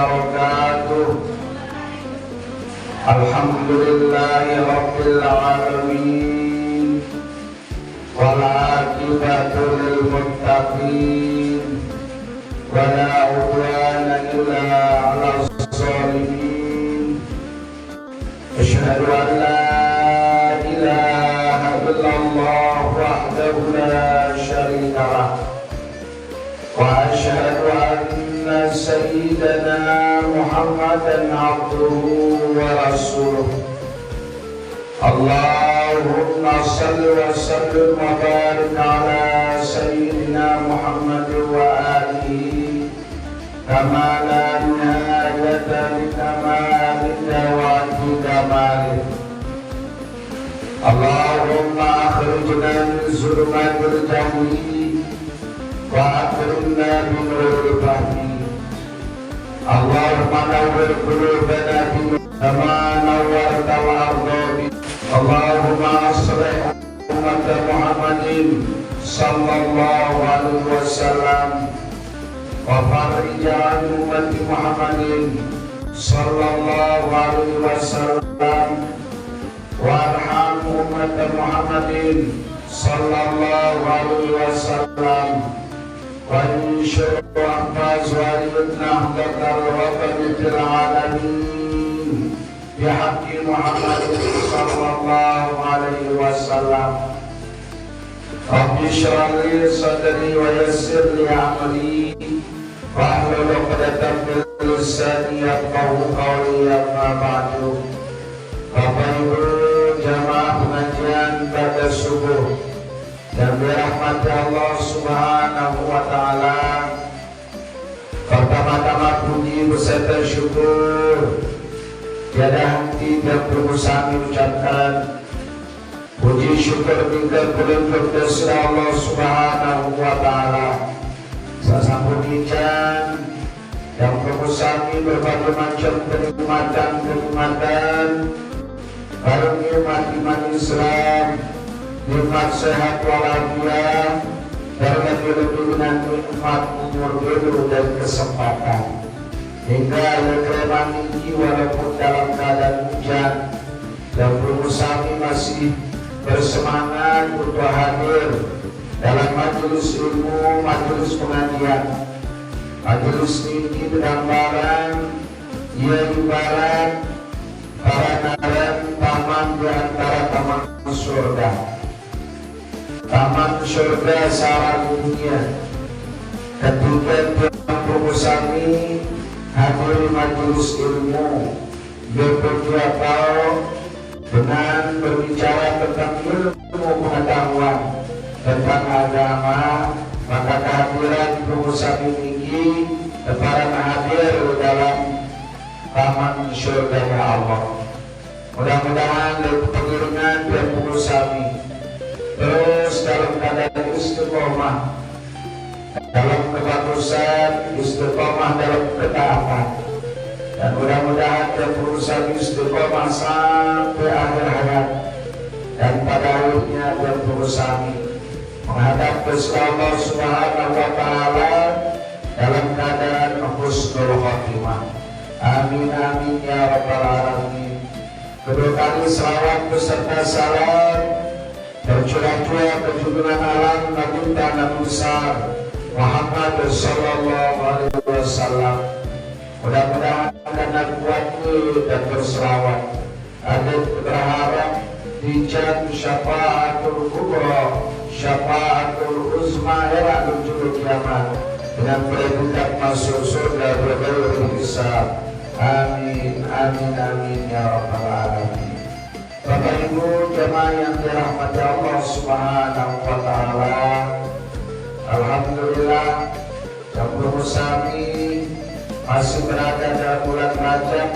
وبركاته. الحمد لله رب العالمين والعاقبة للمتقين ولا عدوان إلا على الظالمين. أشهد أن لا إله إلا الله وحده لا شريك له وأشهد أن سيدنا محمدا عبده ورسوله. اللهم صل وسلم وبارك على سيدنا محمد وآله كما لا نهاية لكمالك وكماله. اللهم أخرجنا من ظلمات الجهل وأكرمنا بنور الفهم. اللهم نور قلوبنا كما نورت الأرض. اللهم أصلح أمة محمد صلى الله عليه وسلم وفرج عن أمة محمد صلى الله عليه وسلم وارحم أمة محمد صلى الله عليه وسلم وانشر أحفظ والدنا أحدث الوطن في العالمين بحق محمد صلى الله عليه وسلم. رب اشرح لي صدري ويسر لي أمري واحلل عقدة من لساني يفقهوا قولي. أما بعد. Bapak Ibu jamaah pengajian pada subuh yang dirahmati Allah Subhanahu wa Ta'ala, pertama-tama puji beserta syukur tiada henti dan berusaha mengucapkan puji syukur tinggal pelindung dari Allah Subhanahu wa Ta'ala. Sasampunkan yang berusaha berbagai macam kenikmatan baru nikmat iman Islam, nikmat sehat walafiat, dan lebih dengan nikmat umur hidup dan kesempatan. Hingga lekeman ini walaupun dalam keadaan hujan dan berusaha masih bersemangat untuk hadir dalam majelis ilmu, majelis pengajian. Majelis ini bergambaran ia ibarat para naran taman di antara taman surga. Taman surga salah dunia. Ketika Tuhan Kami hadir majelis ilmu, beberapa dengan berbicara tentang ilmu pengetahuan tentang agama, maka kehadiran Kami ini para hadir dalam taman surga Allah. Mudah-mudahan dari pengiringan dan Kami terus dalam keadaan istiqomah, dalam kebagusan, istiqomah dalam ketaatan, dan mudah-mudahan dan Kami istiqomah sampai akhir hayat, dan pada akhirnya dan Kami menghadap ke Allah Subhanahu wa Ta'ala dalam keadaan husnul khotimah. Amin amin ya rabbal alamin. Kedua kali salawat beserta salam tercurah-curah ke junjungan alam Nabi Nabi besar Muhammad sallallahu alaihi wasallam. Mudah-mudahan karena kuatnya dan berselawat ada berharap dijan syafaatul kubra, syafaatul uzma era menuju kiamat dengan predikat masuk surga berbagai hisab. Amin, amin, amin ya rabbal alamin. Bapak Ibu jemaah yang dirahmati Allah Subhanahu wa Ta'ala, alhamdulillah Jambul Musami masih berada dalam bulan Rajab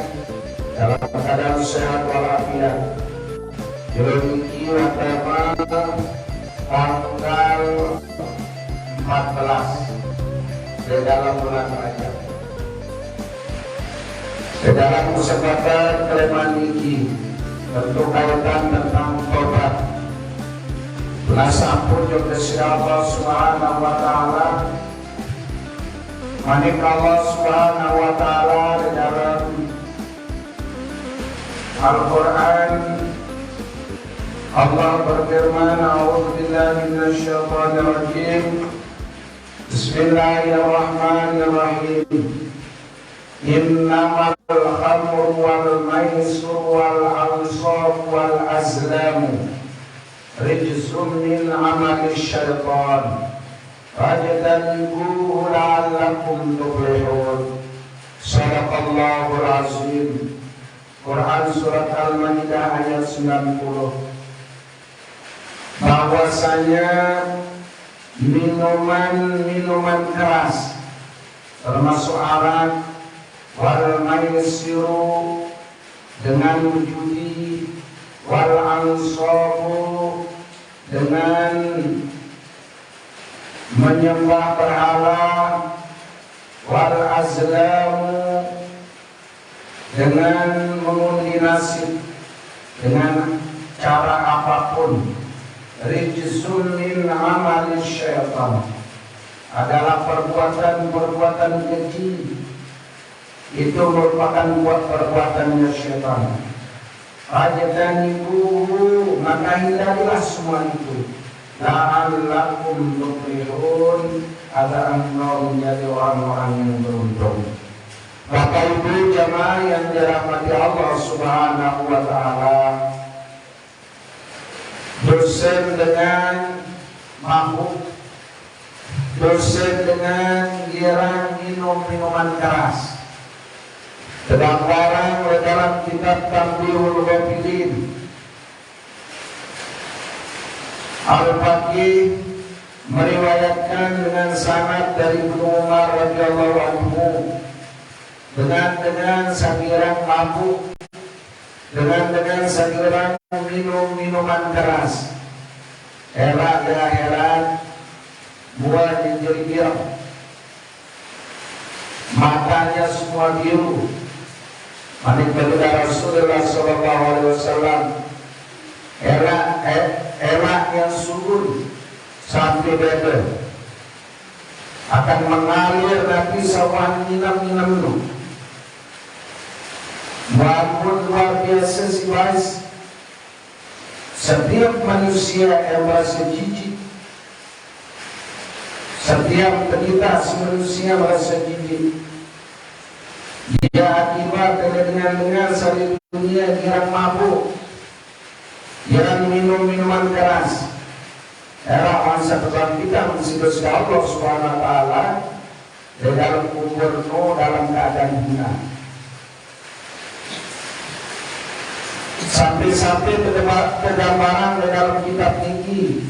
dalam keadaan sehat walafiat. Jadi pertama tanggal 14 di dalam bulan Rajab. Di dalam kesempatan kelemahan ini tentu kaitan tentang tobat. Belas ampun kepada Allah Subhanahu wa Ta'ala. Manik Allah Subhanahu wa Ta'ala Al-Quran Allah berfirman, A'udzubillahi minasyaitonirrajim. Bismillahirrahmanirrahim. Innamal khamru wal maisir wal ansab wal azlamu rijzun min amali syaitan fajtanibuhu la'allakum tuflihun. Shadaqallahul azim. Quran surat Al-Maidah ayat 90. Bahwasanya minuman keras termasuk arak, wal maisiru dengan judi, wal ansabu dengan menyembah berhala, wal azlamu dengan mengundi nasib dengan cara apapun, rijsun min amali syaitan adalah perbuatan keji, itu merupakan perbuatannya syaitan. Fajtanibuhu, maka hindarilah semua itu, la'allakum tuflihun, agar engkau menjadi orang-orang yang beruntung. Bapak Ibu jamaah yang dirahmati Allah Subhanahu wa taala, dosen dengan mabuk, dosen dengan girang minum minuman keras, terdapat dalam kitab Tanbihul Ghafilin. Al-Faqih meriwayatkan dengan sanad dari Ibnu Umar radhiyallahu anhu, dengan sakiran mabuk, dengan sakiran minum minuman keras, heran buah dijeri matanya semua biru. Manik baginda Rasulullah sallallahu alaihi wasallam, elak yang subur sampai bebe akan mengalir dari sawan minam itu. Walaupun luar biasa si bais, setiap manusia yang merasa jijik, setiap kita manusia merasa jijik, dia akibat dengan sari dunia girang mabuk, girang minum minuman keras. Era masa kebangkitan mesti Allah Subhanahu wa taala di dalam kubur dalam keadaan hina. Sampai tergambaran di dalam kitab tinggi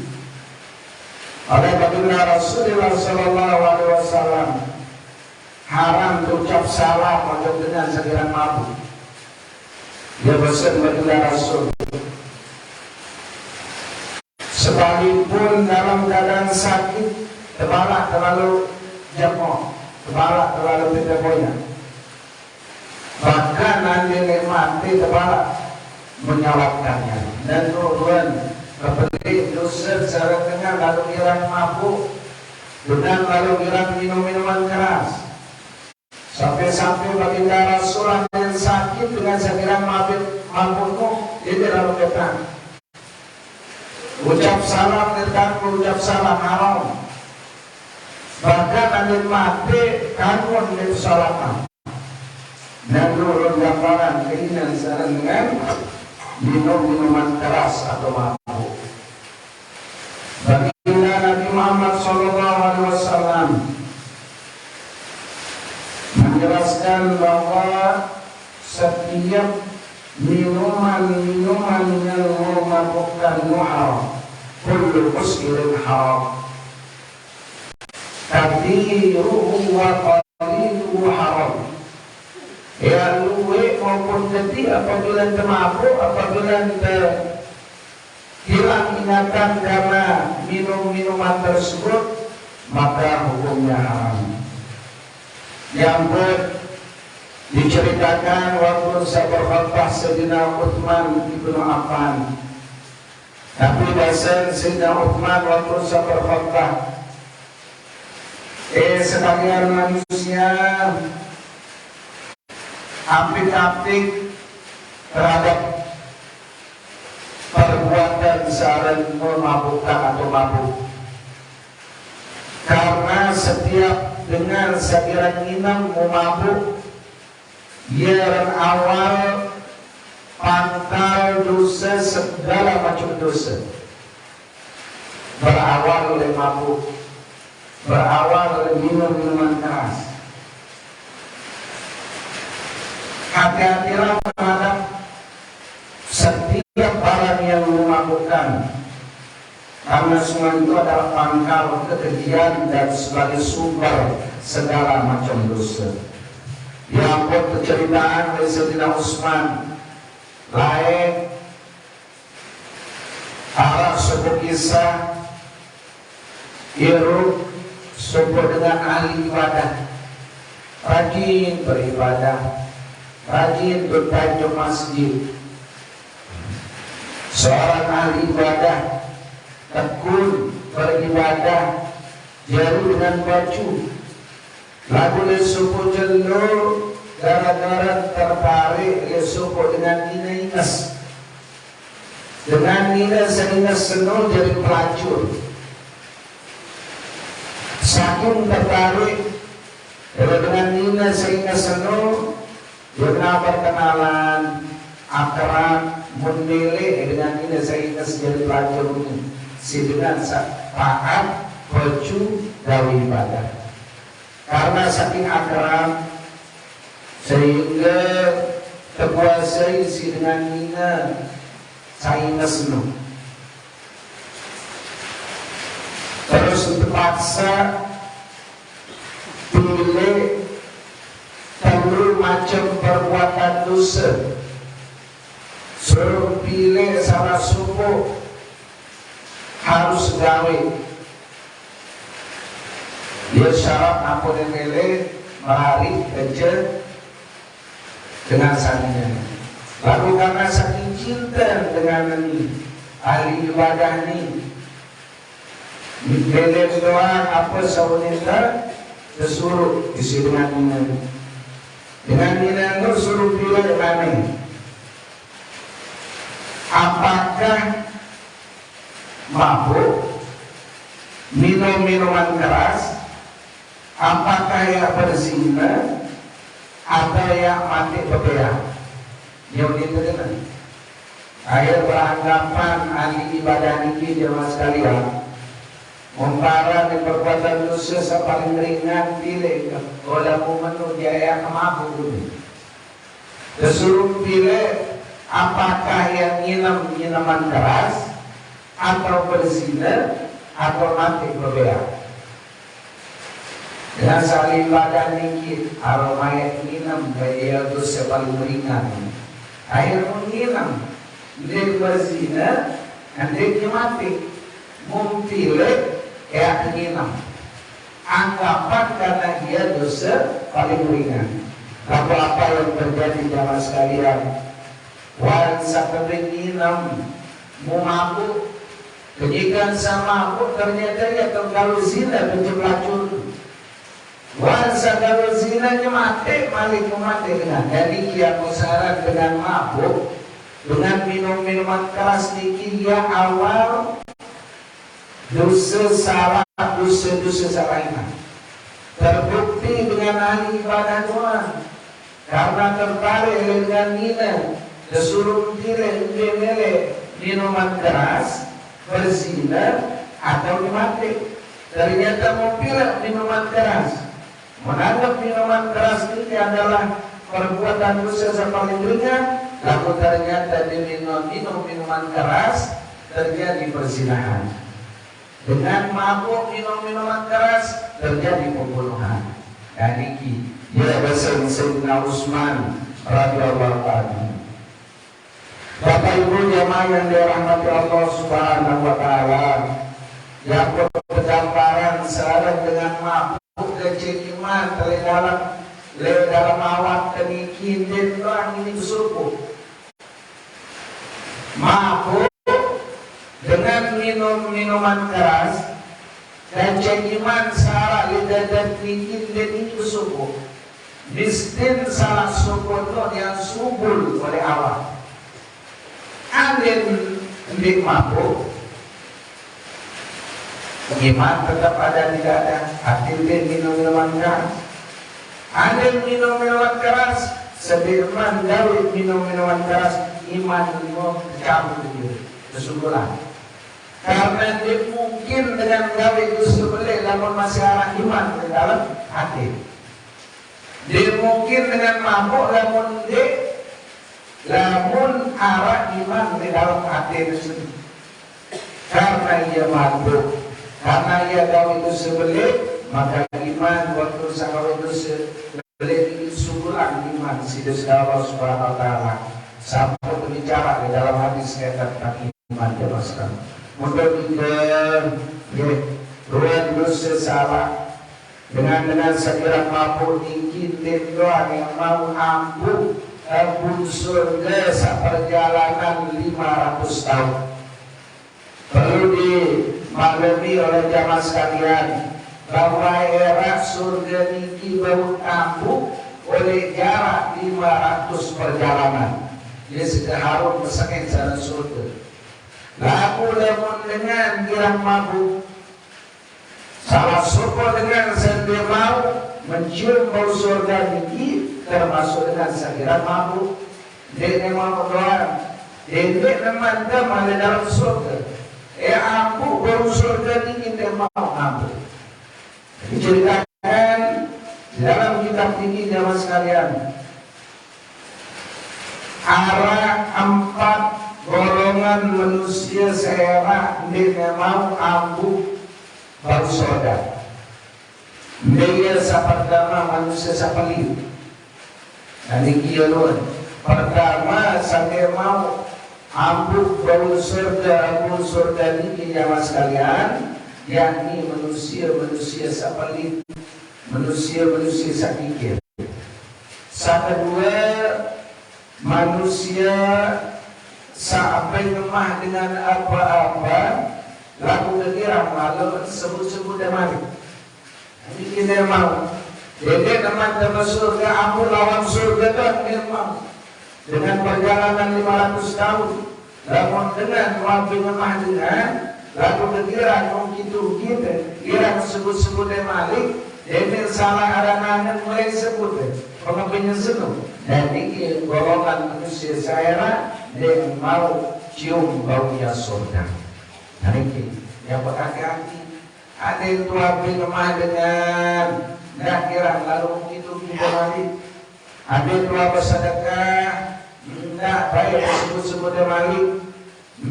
oleh baginda Rasulullah sallallahu alaihi wasallam, haram ucap salam atau dengan sekiran mabuk. Dia pesan baginda Rasul, sekalipun dalam keadaan sakit, tebalak terlalu jemok, tebalak terlalu tidak, bahkan nanti mati tebalak menyalakannya dan turun kepedih dosa secara dengan lalu girang mabuk dengan lalu girang minum minuman keras, sampai baginda Rasulullah yang sakit dengan sekirang mabukmu ini lalu kata ucap salam ucap salam haram, bahkan ada mati kanun dari salatan dan turun gambaran keinginan dengan minuman keras atau mabuk. Baginda Nabi Muhammad SAW menjelaskan bahwa setiap minuman yang memabukkan haram, kullu muskirin haram, kathiruhu wa qaliluhu haram. Ya luwe maupun ketika apabila termabuk, apabila hilang ingatan karena minum-minuman tersebut, maka hukumnya haram. Yang diceritakan waktu sahabat khutbah Sayyidina Uthman ibnu Affan, tapi bahasa Sayyidina Uthman waktu sahabat khutbah, sebagian manusia apik-apik terhadap perbuatan sarang memabukkan atau mabuk. Karena setiap dengan sekiranya inam memabuk, ia awal pangkal dosa, segala macam dosa. Berawal oleh mabuk, berawal oleh minum-minuman keras. Hati-hatilah terhadap setiap barang yang memabukkan, karena semua itu adalah pangkal kekejian dan sebagai sumber segala macam dosa. Yang berceritaan oleh Sayyidina Utsman lain arah sebuah kisah Iruk sebuah dengan ahli ibadah, rajin beribadah, rajin bertajuk masjid. Seorang ahli ibadah tekun beribadah, jaru dengan baju, lagu lesuku jelur gara-gara tertarik lesuku dengan Nina Ines. Dengan Nina Ines senul jadi pelacur. Saking tertarik dengan Nina sehingga senul, dia berkenalan akrab mundele dengan Nina sehingga jadi pelacur ini. Si dengan taat baju dawi ibadah. Karena saking akrab sehingga terkuasai si dengan Nina sehingga senul. Terus terpaksa pilih telur macam perbuatan dosa, suruh pilih salah suku harus gawe. Dia syarat apa yang pilih melari kerja dengan sananya. Lalu karena saking cinta dengan ahli ibadah ini, pilih doang apa saunita disuruh isi dengan Nina itu suruh pilih mana? Apakah mabuk, minum minuman keras, apakah yang berzina, atau yang mati bebeah? Yang itu kan? Akhir beranggapan ahli ibadah ini jemaah sekalian, umpara di perbuatan dosa paling ringan pilih oleh menu jaya kemabuk ini. Disuruh pilih apakah yang minuman keras atau berzina atau mati bebeah. Dengan saling badan ini aroma yang minum gaya dosa paling ringan. Akhir menginam dia berzina nanti mati. Mumpilih ya menginam, anggapan karena dia dosa paling ringan. Apa yang terjadi jamaah sekalian? Wansa kepenginam, mau mabuk, kejikan sama mabuk ternyata ya kalau zina bentuk pelacur. Wansa kalau zinanya mati, malik mati dengan. Jadi dia musarat dengan mabuk, dengan minum-minuman keras niki dia awal dosa salah, dosa iman. Terbukti dengan ahli ibadah Tuhan. Karena tertarik dengan Nina, disuruh pilih minuman keras, berzina atau mati. Ternyata mau pilih minuman keras. Menganggap minuman keras ini adalah perbuatan dosa paling ringan, lalu ternyata diminum minuman keras terjadi perzinahan. Dengan mabuk minum minuman keras terjadi pembunuhan. Dan ini dia bersama Sayyidina Utsman radhiyallahu anhu. Bapak Ibu jamaah yang dirahmati Allah Subhanahu wa taala, yang bergambaran searah dengan mabuk kecikiman dalam awak kenikin dan orang ini bersuku. Mabuk dengan minum minuman keras dan cekiman salah lidah dan bikin dan itu suku miskin salah suku itu yang subul oleh Allah Aden di mabuk, iman tetap ada di dada. Aden minum minuman keras, aden minum minuman keras, sebirman Daud minum minuman keras, iman mau cabut itu kesimpulan. Karena dia mungkin dengan gawe itu sebelah namun masih arah iman di dalam hati. Dia mungkin dengan mabuk namun arah iman di dalam hati tersebut. Karena ia mabuk, karena ia gawe itu sebelah, maka iman waktu sanggawe itu sebelah itu sebulan iman sidas Allah Subhanahu Wa Taala. Sampai berbicara di dalam hadis tentang iman jelaskan. Mudah-mudahan Tuhan dosa salah dengan sekiranya mampu tinggi doa yang mau ampuh surga seperjalanan 500 tahun. Perlu dimaklumi oleh jamaah sekalian bahwa era surga ini baru ampuh oleh jarak 500 perjalanan. Dia sudah harus bersaking jalan surga. Laku lemon dengan girang mabuk, salah sopo dengan sendiri mau mencium bau surga tinggi, termasuk dengan sekiranya mabuk. Dia mau doa, dia memandang ada dalam surga. Ampuh bau surga tinggi dia mau ampuh. Diceritakan dalam kitab tinggi jamaah sekalian, arah 4 golongan manusia seera dia mau ampuh baru surga. Dia pertama manusia sapali. Nanti kialuan pertama sampai mau ampuh baru surga ini jamaah sekalian, yakni manusia sapali, manusia sakikir. Kedua manusia sampai lemah dengan apa-apa, laku kekira malu sebut-sebut dan mati. Ini kita mau. Jadi teman-teman surga, ampun lawan surga kan kita mau. Dengan perjalanan 500 tahun, lamun dengan wabi lemah dengan laku kekira mungkin kita, kira sebut-sebut dan mati. Jadi salah arangan mulai sebut. Pengapinya senang. Jadi golongan manusia saya dia mau cium baunya surga. Nah ini yang berhati-hati. Ada yang tua lemah dengan nggak kira lalu itu kembali. Ada yang tua bersedekah nggak baik sebut-sebut kembali.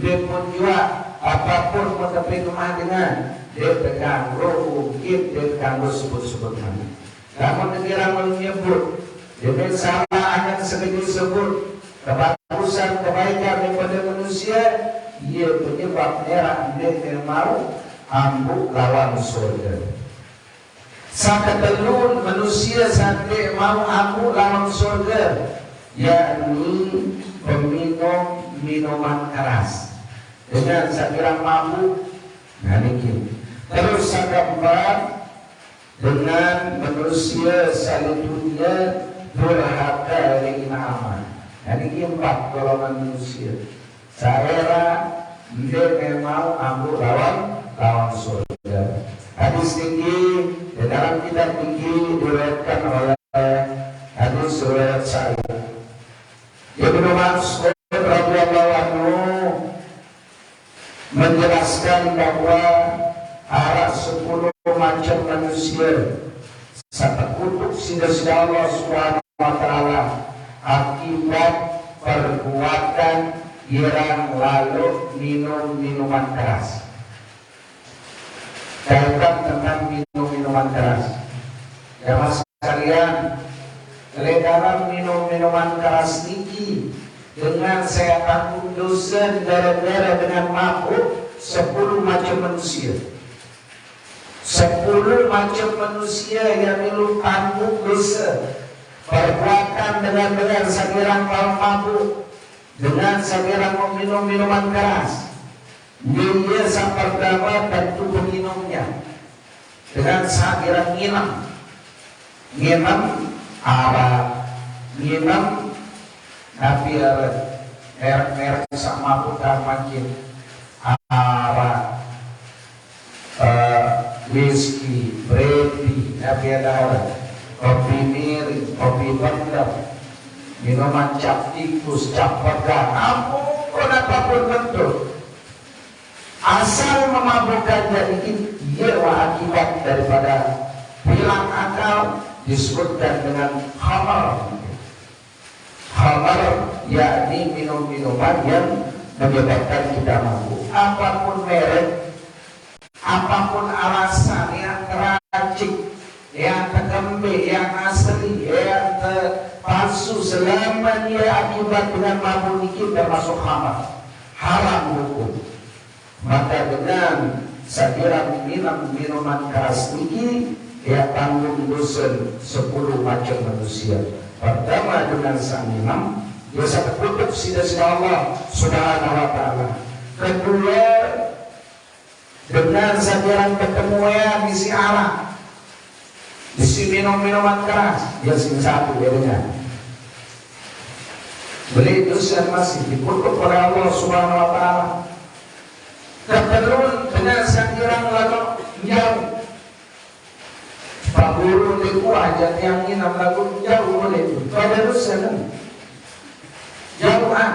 Dia pun juga apapun mau tapi lemah dengan dia pegang roh mungkin dia pegang sebut-sebut kembali. Namun kira menyebut dia salah akan sekali sebut kebagusan kebaikan daripada manusia, ia penyebab merah dia mau ampuh lawan surga. Sakatelun manusia sampai mau ampuh lawan surga, yakni peminum minuman keras dengan sekiranya mabuk. Nah ini terus keempat dengan manusia selanjutnya durhaka dengan aman. Jadi 4 golongan manusia. Saya dia mau ampuh lawan surga. Hadis tinggi di dalam kitab tinggi diriwayatkan oleh hadis riwayat Sa'id. Ibnu Mas'ud radhiyallahu anhu menjelaskan bahwa ada 10 macam manusia satu kutuk sida-sida Allah Subhanahu Wa Taala akibat perbuatan yang lalu minum minuman keras. Kaitan tentang minum minuman keras. Ya mas sekalian, dalam minum minuman keras tinggi dengan saya takut dosa darah-darah dengan mabuk 10 macam manusia. 10 macam manusia yang minum tanggung dosa, perbuatan dengan sekiranya kalau mabuk, dengan sekiranya minum minuman keras. Dia sang pertama tentu peminumnya dengan sekiranya nginam arak, nginam nabi arak, merek-merek sama bukan makin arak, whisky, brandy, kopi miring, kopi bandar, minuman cap tikus, cap pegang, apapun bentuk, asal memabukkan jadi ia akibat daripada hilang akal, disebutkan dengan khamar. Khamar yakni minum-minuman yang menyebabkan kita mabuk. Apapun merek, apapun alasan yang teracik, yang terkembe, yang asli, yang palsu, selama dia akibat dengan mabuk ini termasuk khamar, haram hukum. Maka dengan sekira minum minuman keras ini, dia tanggung dosa 10 macam manusia. Pertama dengan sang minum, dia sangat tutup sida-sida Allah Subhanahu wa ta'ala. Kedua, dengan sajaran ketemu ya misi arak, isi minum-minuman keras, dia sing satu bedanya. Beli dosa masih dikutuk oleh Allah Subhanahu wa ta'ala. Kedua, dengan sajaran lalu jauh. Pak Guru itu aja yang minum lagu jauh boleh itu. Pada dosa kan? Jauhan.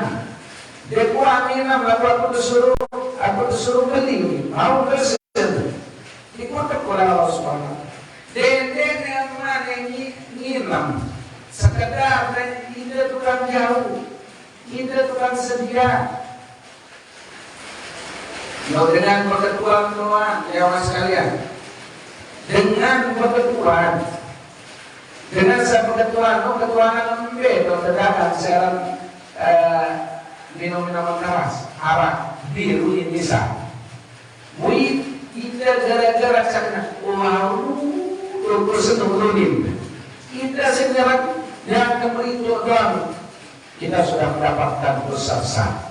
Dia kuat minum lagu aku disuruh beli. Mau dosa itu. Dikutuk oleh Allah Subhanahu. Dede yang mana minum sekedar dan tidak tukang jauh, tidak tukang sedia. Mau dengan keketuaan jawab sekalian. Dengan keketuaan, dengan keketuaan, keketuaan itu terdapat sekarang minum-minuman keras, arak, biru ini bisa. Wih, kita gara-gara karena wow, bersenang-senang. Kita sekarang yang kemerintah doang, kita sudah mendapatkan besar-besar.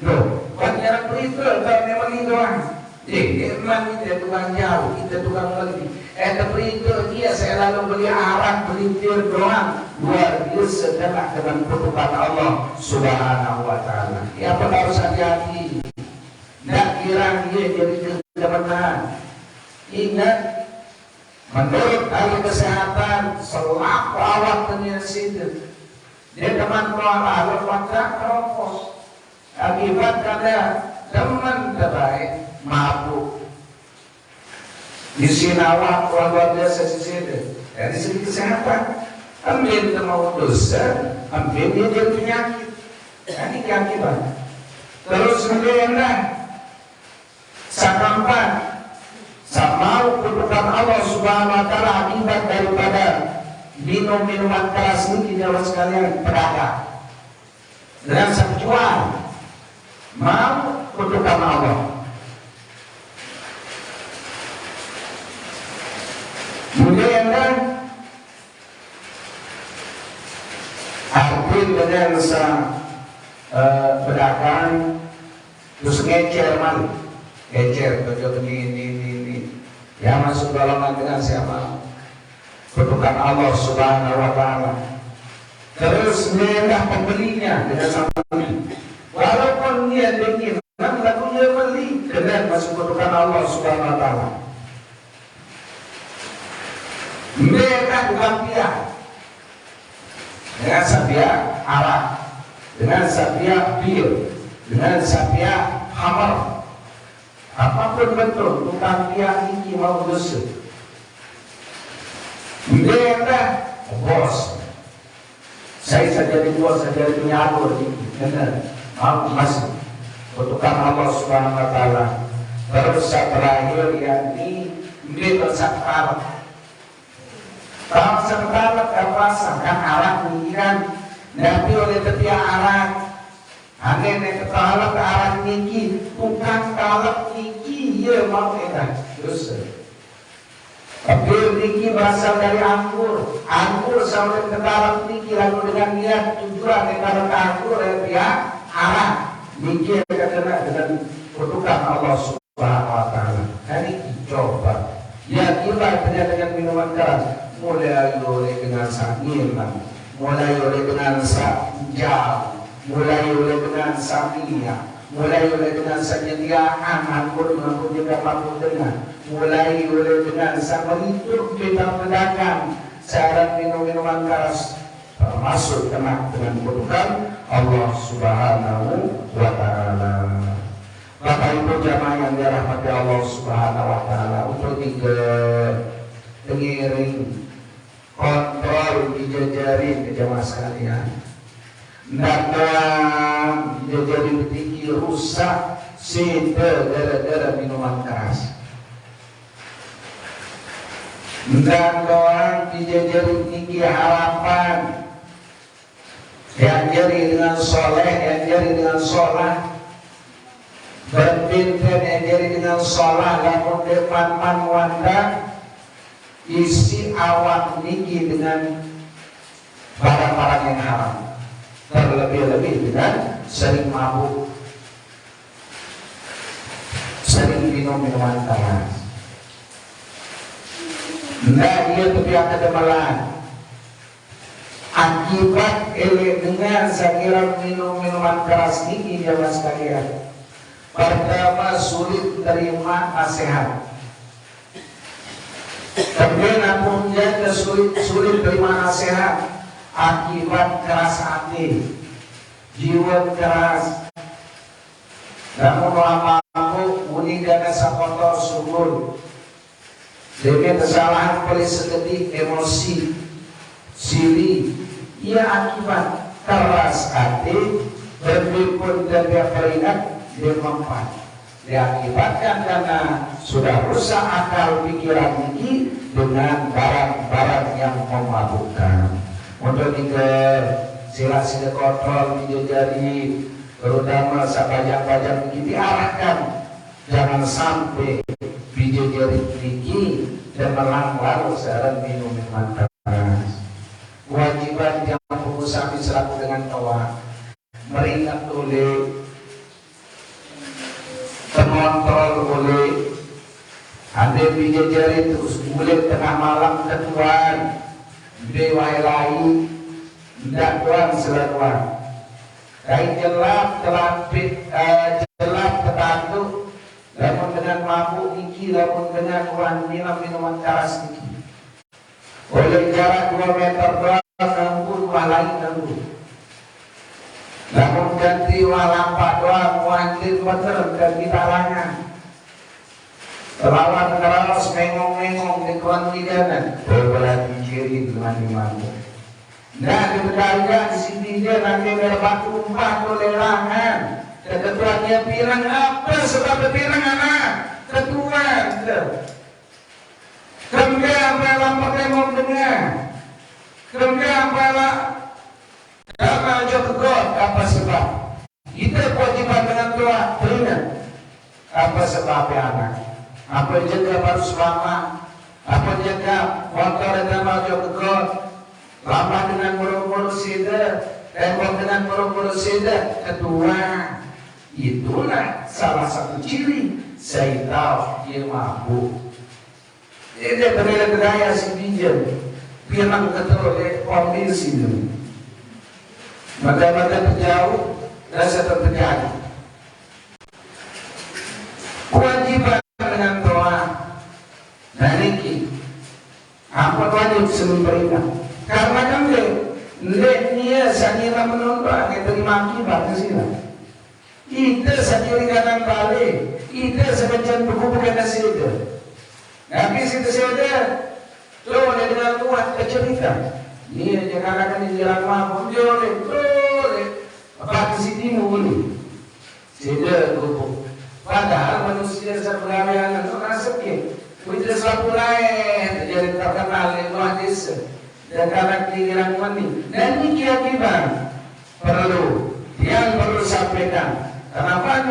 Loh, banyak perintah kalau memang itu doang. Memang kita tukang jauh, kita tukang beli. Perintah dia saya lalu beli arak, beli bir doang. Luar biasa kena dengan kutukan Allah Subhanahu wa ta'ala. Ya harus hati-hati. Tidak kira dia jadi kebenaran. Ingat, menurut ahli kesehatan, selaku awak dunia situ, dia teman keluar maka keropos. Akibat karena teman terbaik mabuk di Sinawa luar biasa di sini. Dari segi kesehatan, ambil mau dosa, ambil dia jadi penyakit. Ini akibat. Terus kemudian sakampan, sama kutukan Allah Subhanahu wa ta'ala akibat daripada minum-minuman keras ini tidak sekalian pedagang. Dan sang jual mau kutukan Allah. Kemudian arti dengan pedagang terus ngecer man, ngecer kerja ini yang masuk golongan dengan siapa? Kutukan Allah Subhanahu wa ta'ala. Terus mendah pembelinya dengan sama ini. Walaupun dia dingin, lakunya beli dengan masuk kutukan Allah Subhanahu wa ta'ala. Mereka bukan pihak dengan sapia arak, dengan sapia bir, dengan sapia hamar, apapun bentuk bukan pihak ini mau dosa. Mereka bos, saya jadi bos, saya jadi penyadur ini, benar, mau masuk kutukan Allah Subhanahu wa ta'ala. Terus terakhir yakni mereka sakar. Kalau sekarang rasakan arak mikiran, tapi oleh setiap arak, aneh ketalak arak niki, bukan talak niki, ya mau enak, terus. Tapi niki berasal dari anggur sampai ketalak niki, lalu dengan niat tujuan ketalak anggur dari pihak arak, niki kena dengan kutukan Allah Subhanahu wa ta'ala. Ini dicoba. Ya kita dengan minuman keras. Mulai oleh dengan sak ngilang, mulai oleh dengan sak jam, mulai oleh dengan samia, mulai oleh dengan penyediaan anggur mengampun juga mampu dengan, mulai oleh dengan sama itu kita pedagang cara minum-minuman keras termasuk kena dengan kebutuhan Allah Subhanahu wa Ta'ala. Bapak Ibu jamaah yang dirahmati Allah Subhanahu wa Ta'ala, untuk mengiring kontrol dijajarin ke jamaah sekalian. Dalam dijajarin tinggi rusak sehingga gara-gara minuman keras. Dan doang dijajarin tinggi harapan yang jadi dengan soleh, yang jadi dengan sholat, berbinten yang jadi dengan sholat, lamun depan man wanda isi awak niki dengan barang-barang yang haram, terlebih-lebih dengan sering mabuk, sering minum minuman keras. Nah, dia tapi akan demalan akibat dengan sakira minum-minuman keras ini jamaah sekalian. Pertama, sulit terima nasihat. Kemudian pun jaga sulit terima nasihat akibat keras hati, jiwa keras. Namun lama-lama unik dan sakotor subur. Demi kesalahan paling seketik emosi sili, ia akibat keras hati berpikir dan dia peringat dia mempan, diakibatkan karena sudah rusak akal pikiran ini dengan barang-barang yang memabukkan. Untuk sila-sila kontrol dijajari, terutama sapajang-pajang ini diarahkan jangan sampai dijajari tinggi dan melanggar saran minum minuman keras. Kewajiban yang pengusaha selaku dengan kawan meringat oleh, terkontrol oleh, ada dijajari terus mulai tengah malam ketuan dewa lain tidak tuan selaluan kain jelap jelap tertantu. Namun dengan mabuk iki, namun dengan minuman keras iki. Oleh jarak 2 meter doang, dua lain nanggu. Namun ganti walampak doang, muantin bener dan kita langan. Lawan keras mengong-mengong di kawan hidangan. Berarti ciri dengan mabuk. Nah, di bedanya di sini dia nanti berbatu umpat oleh langan. Ketuanya pirang apa sebab pirang anak ketua kerja apa pakai mau dengar kerja apa karena jodoh apa sebab itu kewajiban dengan tua peringat apa sebabnya anak apa jaga baru selama apa jaga motor dan jodoh lama dengan muru-muru sida tembok dengan muru-muru sida ketua. Itulah salah satu ciri saya tahu dia mabuk. Dia berdaya gaya si bijak, bilang ketul kondisi itu. Mata-mata terjauh, rasa terjadi. Kewajiban dengan doa dan ini apa wajib sempurna. Karena kan dia sangat menonton yang terima akibat kesini. Itu sendiri kanan balik, itu sebenarnya bukan nasi itu. Habis itu saja, lo dengan Tuhan kecerita. Ini jangan akan dijalan mampu, boleh. Apa ke sini boleh? Sudah cukup. Padahal manusia sebenarnya orang sakit. Kita selalu lain, jadi terkenal di luar desa. Dan karena pikiran mani, dan ini akibat perlu yang perlu sampaikan. Kenapa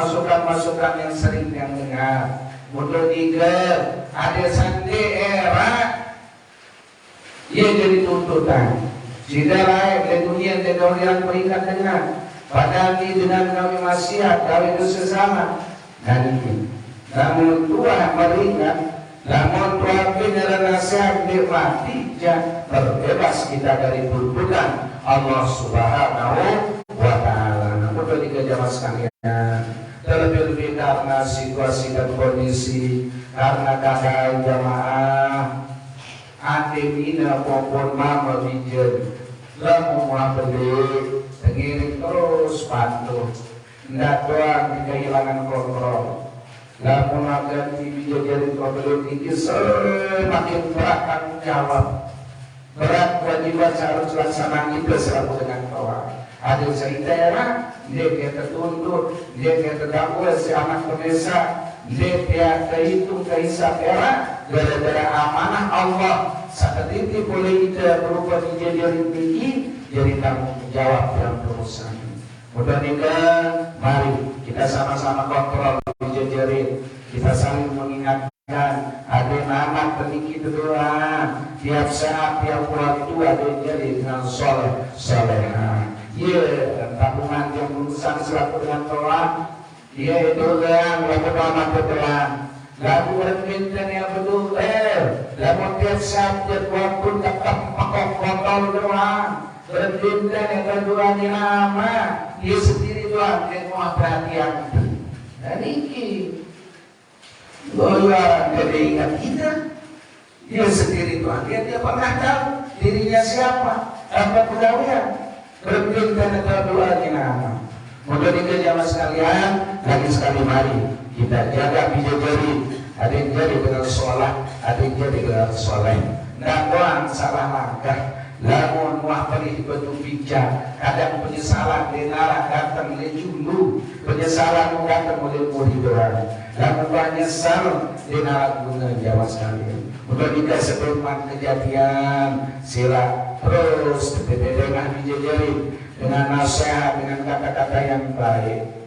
masukan-masukan yang sering yang dengar untuk ada sandi era ia jadi tuntutan jika lain di dunia di dunia berikan dengan padahal ini dengan kami maksiat kami itu sesama dan ini namun Tuhan berikan Namun tuapi nera nasihat nikmati ja terbebas kita dari tuntutan Allah Subhanahu wa Ta'ala. Namun ketika jamaah sekalian, terlebih-lebih karena situasi dan kondisi, karena keadaan jamaah ademina popon mama bijen lamu beli tengiring terus patuh ndak doang kehilangan kontrol lamu ganti bijen kontrol tinggi semakin berat tanggung jawab, berat kewajiban harus laksanakan itu selalu dengan kawan. Ada daerah dia tertuntut, dia terdakwa si anak pemirsa, dia kehitung kehisap era gara-gara amanah Allah saat itu boleh kita berupa dijadikan tinggi jadi tanggung jawab yang berusaha. Mudah-mudahan mari kita sama-sama kontrol dijajarin, kita saling mengingatkan ada nama peninggi doa tiap saat tiap waktu ada jadi dengan soleh soleha. Ya tabungan yang berusaha selaku dengan doa, ya itu yang lakukan doa. Lagu berminta yang betul, lagu tiap saat tiap waktu tetap pakai botol doang. Berminta yang kedua ni nama, dia sendiri doang yang mau perhatian. Dan ini, goyang dari ingat kita, dia sendiri doang. Dia pernah tahu dirinya siapa, apa pegawaian. Berminta yang kedua ni nama. Mudah-mudahan jamaah sekalian, lagi sekali mari kita jaga bijajari, ada yang jadi dengan sholat, ada yang jadi dengan sholat. Dakwaan salah langkah, lamun wah perih betul bijak, kadang penyesalan denara datang lejulu, penyesalan datang oleh murid-murid. Lamun menyesal denara guna jamaah sekalian. Mudah-mudahan sebelum kejadian sila terus dengan bijajari, dengan nasihat, dengan kata-kata yang baik.